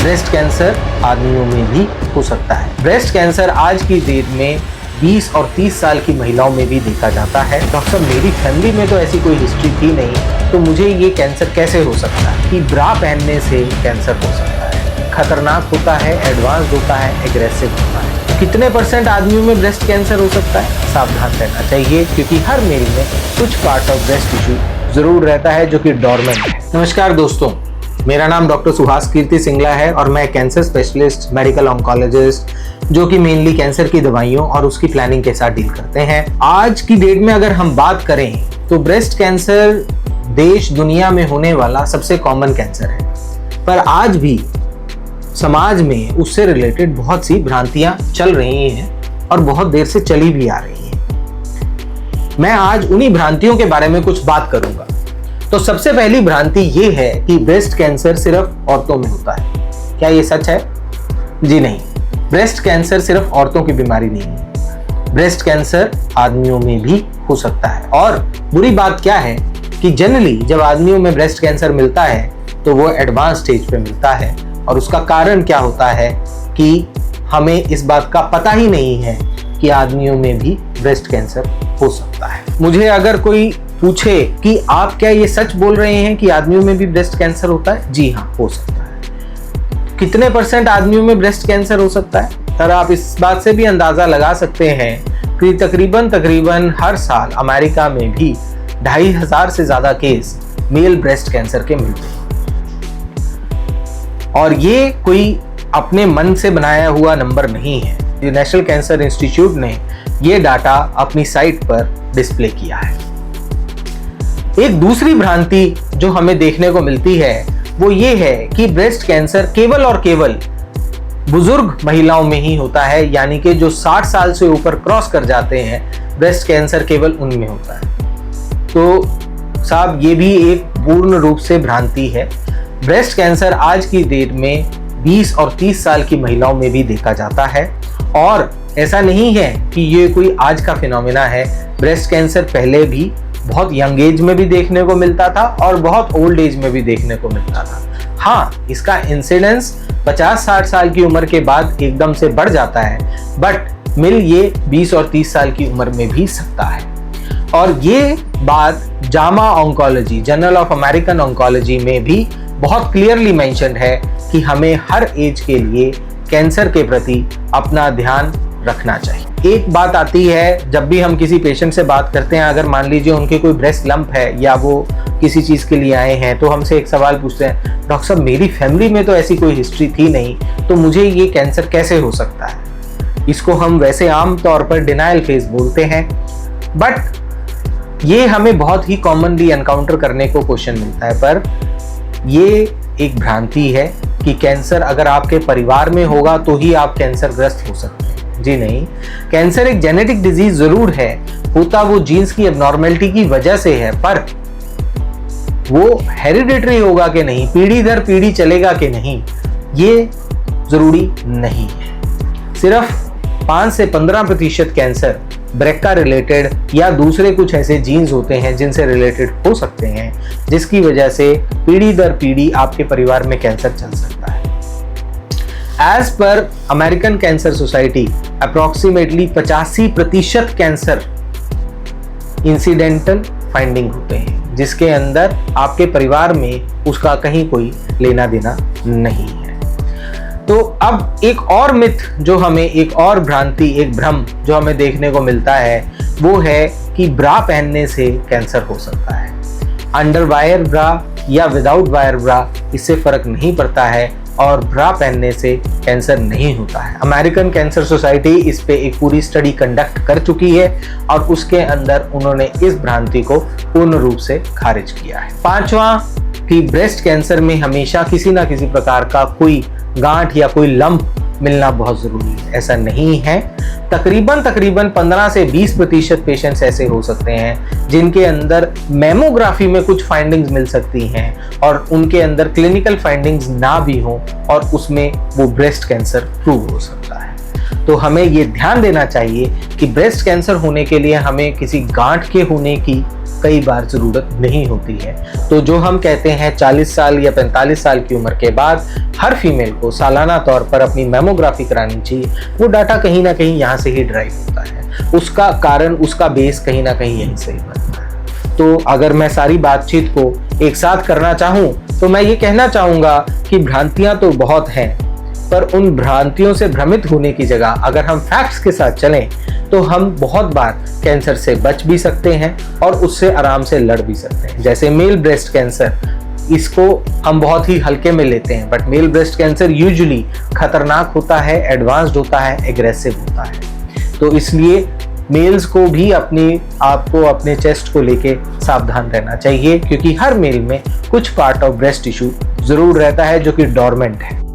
Breast cancer आदमियों में भी हो सकता है। ब्रेस्ट कैंसर आज की डेट में 20 और 30 साल की महिलाओं में भी देखा जाता है। डॉक्टर साहब, मेरी फैमिली में तो ऐसी कोई हिस्ट्री थी नहीं, तो मुझे ये कैंसर कैसे हो सकता है? कि ब्रा पहनने से कैंसर हो सकता है। खतरनाक होता है, एडवांस होता है, एग्रेसिव होता है। कितने % आदमियों में ब्रेस्ट कैंसर हो सकता है? सावधान रहना चाहिए, क्योंकि हर मेल में कुछ पार्ट ऑफ ब्रेस्ट टिश्यू जरूर रहता है जो कि डोरमेंट है। नमस्कार दोस्तों, मेरा नाम डॉक्टर सुहास कीर्ति सिंगला है और मैं कैंसर स्पेशलिस्ट, मेडिकल ऑन्कोलॉजिस्ट, जो कि मेनली कैंसर की दवाइयों और उसकी प्लानिंग के साथ डील करते हैं। आज की डेट में अगर हम बात करें तो ब्रेस्ट कैंसर देश दुनिया में होने वाला सबसे कॉमन कैंसर है, पर आज भी समाज में उससे रिलेटेड बहुत सी भ्रांतियां चल रही हैं और बहुत देर से चली भी आ रही हैं। मैं आज उन्हीं भ्रांतियों के बारे में कुछ बात करूंगा। तो सबसे पहली भ्रांति ये है कि ब्रेस्ट कैंसर सिर्फ औरतों में होता है। क्या ये सच है? जी नहीं, ब्रेस्ट कैंसर सिर्फ औरतों की बीमारी नहीं है। ब्रेस्ट कैंसर आदमियों में भी हो सकता है। और बुरी बात क्या है कि जनरली जब आदमियों में ब्रेस्ट कैंसर मिलता है तो वो एडवांस स्टेज पे मिलता है, और उसका कारण क्या होता है कि हमें इस बात का पता ही नहीं है कि आदमियों में भी ब्रेस्ट कैंसर हो सकता है। मुझे अगर कोई पूछे कि आप क्या ये सच बोल रहे हैं कि आदमियों में भी ब्रेस्ट कैंसर होता है? जी हाँ, हो सकता है। कितने % आदमियों में ब्रेस्ट कैंसर हो सकता है? सर, आप इस बात से भी अंदाजा लगा सकते हैं कि तकरीबन हर साल अमेरिका में भी 2500 से ज्यादा केस मेल ब्रेस्ट कैंसर के मिलते हैं। और ये कोई अपने मन से बनाया हुआ नंबर नहीं है। नेशनल कैंसर इंस्टीट्यूट ने ये डाटा अपनी साइट पर डिस्प्ले किया है। एक दूसरी भ्रांति जो हमें देखने को मिलती है वो ये है कि ब्रेस्ट कैंसर केवल और केवल बुजुर्ग महिलाओं में ही होता है, यानी कि जो 60 साल से ऊपर क्रॉस कर जाते हैं, ब्रेस्ट कैंसर केवल उनमें होता है। तो साहब, ये भी एक पूर्ण रूप से भ्रांति है। ब्रेस्ट कैंसर आज की डेट में 20 और 30 साल की महिलाओं में भी देखा जाता है, और ऐसा नहीं है कि ये कोई आज का फिनोमेना है। ब्रेस्ट कैंसर पहले भी बहुत यंग एज में भी देखने को मिलता था और बहुत ओल्ड एज में भी देखने को मिलता था। हाँ, इसका इंसिडेंस 50-60 साल की उम्र के बाद एकदम से बढ़ जाता है, बट मिल ये 20 और 30 साल की उम्र में भी सकता है। और ये बात Jama oncology, journal of American oncology में भी बहुत क्लियरली मेंशन्ड है कि हमें हर एज के लिए कैंसर के प्रति अपना ध्यान रखना चाहिए। एक बात आती है, जब भी हम किसी पेशेंट से बात करते हैं, अगर मान लीजिए उनके कोई ब्रेस्ट लंप है या वो किसी चीज़ के लिए आए हैं, तो हमसे एक सवाल पूछते हैं, डॉक्टर साहब, मेरी फैमिली में तो ऐसी कोई हिस्ट्री थी नहीं, तो मुझे ये कैंसर कैसे हो सकता है? इसको हम वैसे आम तौर पर डिनायल फेज बोलते हैं, बट ये हमें बहुत ही कॉमनली एनकाउंटर करने को क्वेश्चन मिलता है। पर ये एक भ्रांति है कि कैंसर अगर आपके परिवार में होगा तो ही आप कैंसर ग्रस्त हो सकते हैं। जी नहीं, कैंसर एक जेनेटिक डिजीज जरूर है, होता वो जीन्स की एबनॉर्मेलिटी की वजह से है, पर वो हेरिडिटरी होगा कि नहीं, पीढ़ी दर पीढ़ी चलेगा कि नहीं, ये जरूरी नहीं है। सिर्फ 5 से 15% कैंसर ब्रेका रिलेटेड या दूसरे कुछ ऐसे जीन्स होते हैं जिनसे रिलेटेड हो सकते हैं, जिसकी वजह से पीढ़ी दर पीढ़ी आपके परिवार में कैंसर चल सकता है। एज पर American cancer society, approximately 85% cancer incidental finding होते हैं, जिसके अंदर आपके परिवार में उसका कहीं कोई लेना देना नहीं है। तो अब एक और मिथ जो हमें, एक और भ्रांति, एक भ्रम जो हमें देखने को मिलता है वो है कि ब्रा पहनने से कैंसर हो सकता है। अंडर वायर ब्रा या विदाउट वायर ब्रा, इससे फर्क नहीं पड़ता है और ब्रा पहनने से कैंसर नहीं होता है। अमेरिकन कैंसर सोसाइटी इस पे एक पूरी स्टडी कंडक्ट कर चुकी है और उसके अंदर उन्होंने इस भ्रांति को पूर्ण रूप से खारिज किया है। 5वां कि ब्रेस्ट कैंसर में हमेशा किसी ना किसी प्रकार का कोई गांठ या कोई लंप मिलना बहुत जरूरी है। ऐसा नहीं है। तकरीबन 15 से 20% पेशेंट्स ऐसे हो सकते हैं जिनके अंदर मेमोग्राफी में कुछ फाइंडिंग्स मिल सकती हैं और उनके अंदर क्लिनिकल फाइंडिंग्स ना भी हो और उसमें वो ब्रेस्ट कैंसर प्रूव हो सकता है। तो हमें ये ध्यान देना चाहिए कि ब्रेस्ट कैंसर होने के लिए हमें किसी गांठ के होने की कई बार ज़रूरत नहीं होती है। तो जो हम कहते हैं 40 साल या 45 साल की उम्र के बाद हर फीमेल को सालाना तौर पर अपनी मैमोग्राफी करानी चाहिए, वो डाटा कहीं ना कहीं यहाँ से ही ड्राइव होता है। उसका कारण, उसका बेस कहीं ना कहीं यहीं से ही बनता है। तो अगर मैं सारी बातचीत को एक साथ करना चाहूँ तो मैं ये कहना चाहूँगा कि भ्रांतियाँ तो बहुत हैं, पर उन भ्रांतियों से भ्रमित होने की जगह अगर हम फैक्ट्स के साथ चलें तो हम बहुत बार कैंसर से बच भी सकते हैं और उससे आराम से लड़ भी सकते हैं। जैसे मेल ब्रेस्ट कैंसर, इसको हम बहुत ही हल्के में लेते हैं, but male breast cancer usually खतरनाक होता है, एडवांस्ड होता है, एग्रेसिव होता है। तो इसलिए मेल्स को भी आपको अपने चेस्ट को लेके सावधान रहना चाहिए, क्योंकि हर मेल में कुछ पार्ट ऑफ ब्रेस्ट टिश्यू जरूर रहता है जो कि डोरमेंट है।